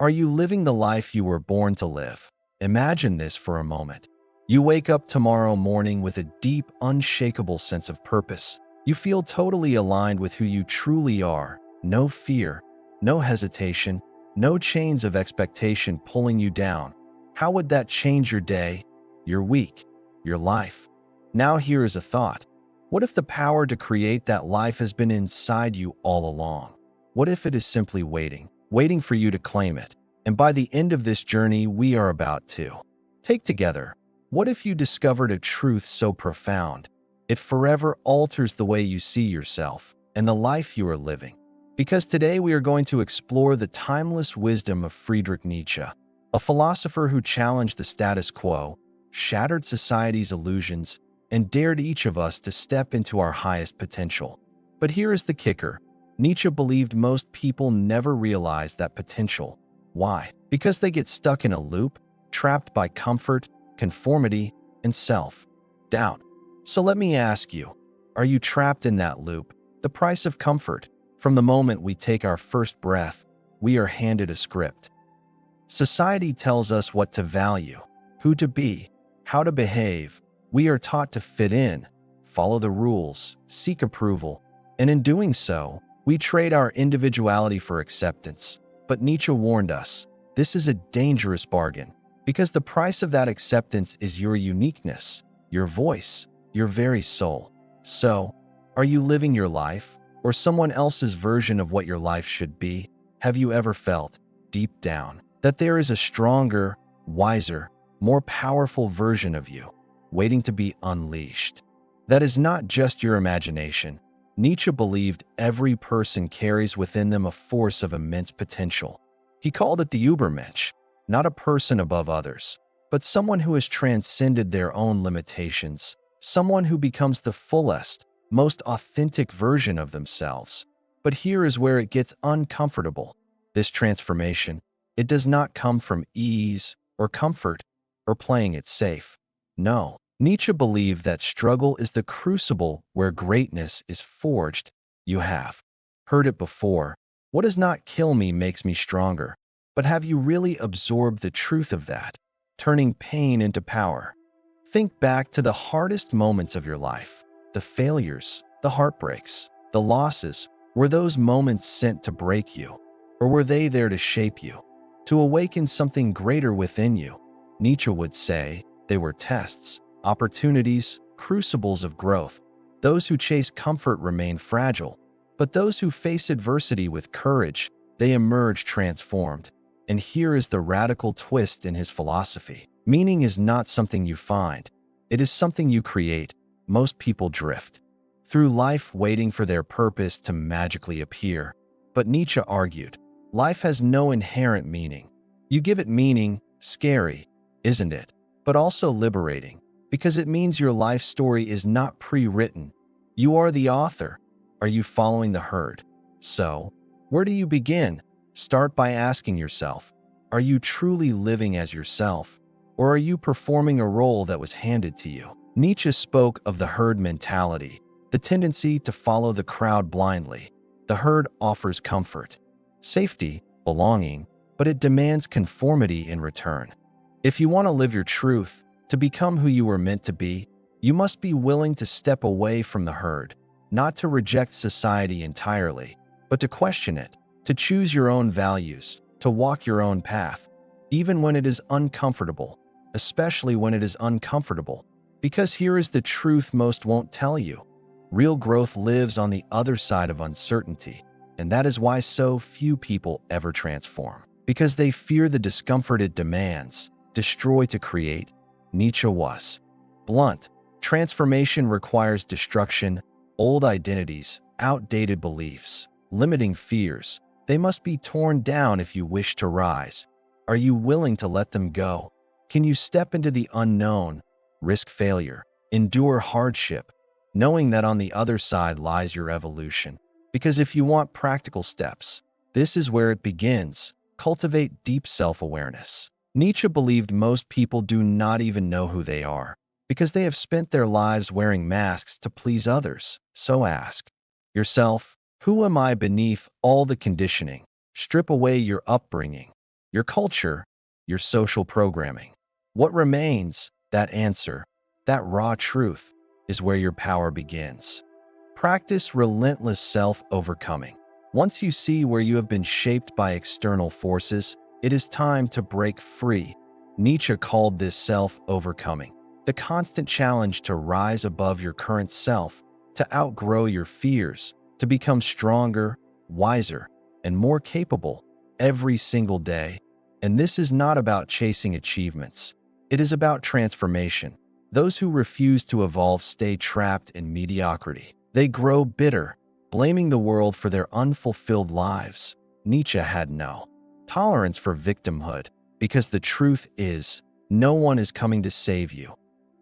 Are you living the life you were born to live? Imagine this for a moment. You wake up tomorrow morning with a deep, unshakable sense of purpose. You feel totally aligned with who you truly are. No fear, no hesitation, no chains of expectation pulling you down. How would that change your day, your week, your life? Now here is a thought. What if the power to create that life has been inside you all along? What if it is simply waiting for you to claim it? And by the end of this journey we are about to take together, what if you discovered a truth so profound, it forever alters the way you see yourself and the life you are living? Because today we are going to explore the timeless wisdom of Friedrich Nietzsche, a philosopher who challenged the status quo, shattered society's illusions, and dared each of us to step into our highest potential. But here is the kicker. Nietzsche believed most people never realize that potential. Why? Because they get stuck in a loop, trapped by comfort, conformity, and self-doubt. So let me ask you, are you trapped in that loop? The price of comfort. From the moment we take our first breath, we are handed a script. Society tells us what to value, who to be, how to behave. We are taught to fit in, follow the rules, seek approval, and in doing so, we trade our individuality for acceptance. But Nietzsche warned us, this is a dangerous bargain, because the price of that acceptance is your uniqueness, your voice, your very soul. So, are you living your life, or someone else's version of what your life should be? Have you ever felt, deep down, that there is a stronger, wiser, more powerful version of you, waiting to be unleashed? That is not just your imagination. Nietzsche believed every person carries within them a force of immense potential. He called it the Übermensch, not a person above others, but someone who has transcended their own limitations, someone who becomes the fullest, most authentic version of themselves. But here is where it gets uncomfortable. This transformation, it does not come from ease or comfort or playing it safe. No. Nietzsche believed that struggle is the crucible where greatness is forged. You have heard it before. What does not kill me makes me stronger. But have you really absorbed the truth of that, turning pain into power? Think back to the hardest moments of your life, the failures, the heartbreaks, the losses. Were those moments sent to break you, or were they there to shape you, to awaken something greater within you? Nietzsche would say they were tests, opportunities, crucibles of growth. Those who chase comfort remain fragile, but those who face adversity with courage, they emerge transformed. And here is the radical twist in his philosophy. Meaning is not something you find. It is something you create. Most people drift through life waiting for their purpose to magically appear. But Nietzsche argued, life has no inherent meaning. You give it meaning, scary, isn't it? But also liberating. Because it means your life story is not pre-written. You are the author. Are you following the herd? So, where do you begin? Start by asking yourself, are you truly living as yourself, or are you performing a role that was handed to you? Nietzsche spoke of the herd mentality, the tendency to follow the crowd blindly. The herd offers comfort, safety, belonging, but it demands conformity in return. If you want to live your truth, to become who you were meant to be, you must be willing to step away from the herd, not to reject society entirely, but to question it, to choose your own values, to walk your own path, even when it is uncomfortable, especially when it is uncomfortable. Because here is the truth most won't tell you. Real growth lives on the other side of uncertainty, and that is why so few people ever transform. Because they fear the discomfort it demands. Destroy to create. Nietzsche was blunt. Transformation requires destruction, old identities, outdated beliefs, limiting fears. They must be torn down if you wish to rise. Are you willing to let them go? Can you step into the unknown, risk failure, endure hardship, knowing that on the other side lies your evolution? Because if you want practical steps, this is where it begins. Cultivate deep self-awareness. Nietzsche believed most people do not even know who they are, because they have spent their lives wearing masks to please others. So ask yourself, who am I beneath all the conditioning? Strip away your upbringing, your culture, your social programming. What remains, that answer, that raw truth, is where your power begins. Practice relentless self-overcoming. Once you see where you have been shaped by external forces, it is time to break free. Nietzsche called this self-overcoming, the constant challenge to rise above your current self, to outgrow your fears, to become stronger, wiser, and more capable every single day. And this is not about chasing achievements. It is about transformation. Those who refuse to evolve stay trapped in mediocrity. They grow bitter, blaming the world for their unfulfilled lives. Nietzsche had no tolerance for victimhood, because the truth is, no one is coming to save you.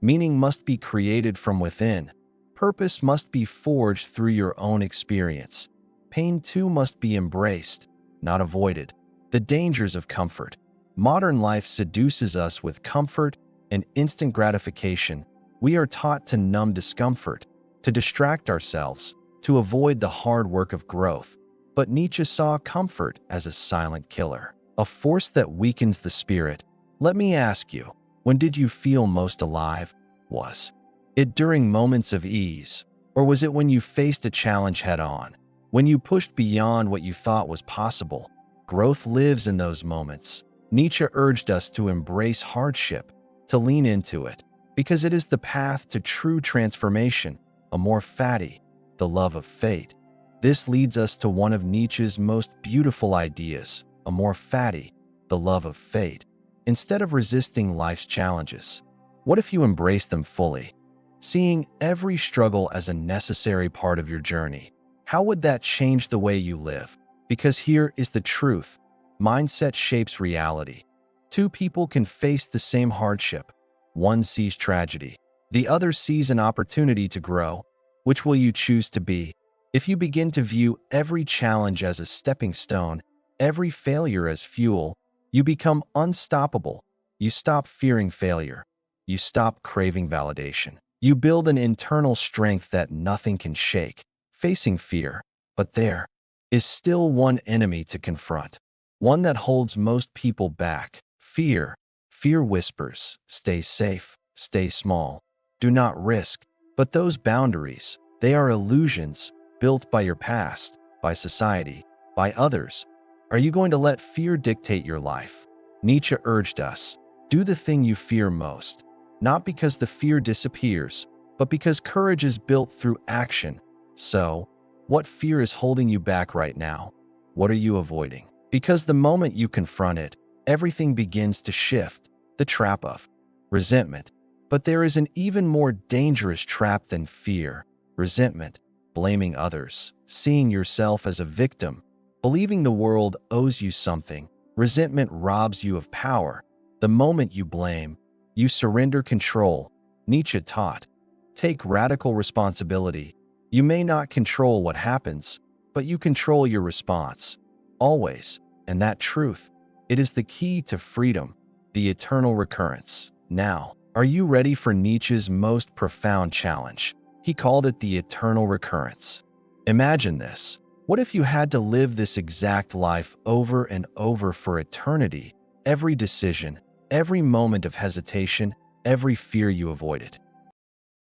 Meaning must be created from within. Purpose must be forged through your own experience. Pain too must be embraced, not avoided. The dangers of comfort. Modern life seduces us with comfort and instant gratification. We are taught to numb discomfort, to distract ourselves, to avoid the hard work of growth. But Nietzsche saw comfort as a silent killer, a force that weakens the spirit. Let me ask you, when did you feel most alive? Was it during moments of ease, or was it when you faced a challenge head-on? When you pushed beyond what you thought was possible? Growth lives in those moments. Nietzsche urged us to embrace hardship, to lean into it, because it is the path to true transformation. Amor fati, the love of fate. This leads us to one of Nietzsche's most beautiful ideas, amor fati, the love of fate. Instead of resisting life's challenges, what if you embrace them fully, seeing every struggle as a necessary part of your journey? How would that change the way you live? Because here is the truth. Mindset shapes reality. Two people can face the same hardship. One sees tragedy. The other sees an opportunity to grow. Which will you choose to be? If you begin to view every challenge as a stepping stone, every failure as fuel, you become unstoppable. You stop fearing failure. You stop craving validation. You build an internal strength that nothing can shake, facing fear. But there is still one enemy to confront, one that holds most people back: fear. Fear whispers, stay safe, stay small, do not risk. But those boundaries, they are illusions built by your past, by society, by others. Are you going to let fear dictate your life? Nietzsche urged us, do the thing you fear most, not because the fear disappears, but because courage is built through action. So, what fear is holding you back right now? What are you avoiding? Because the moment you confront it, everything begins to shift. The trap of resentment. But there is an even more dangerous trap than fear: resentment, blaming others, seeing yourself as a victim, believing the world owes you something. Resentment robs you of power. The moment you blame, you surrender control. Nietzsche taught, take radical responsibility. You may not control what happens, but you control your response. Always. And that truth, it is the key to freedom, the eternal recurrence. Now, are you ready for Nietzsche's most profound challenge? He called it the eternal recurrence. Imagine this. What if you had to live this exact life over and over for eternity? Every decision, every moment of hesitation, every fear you avoided,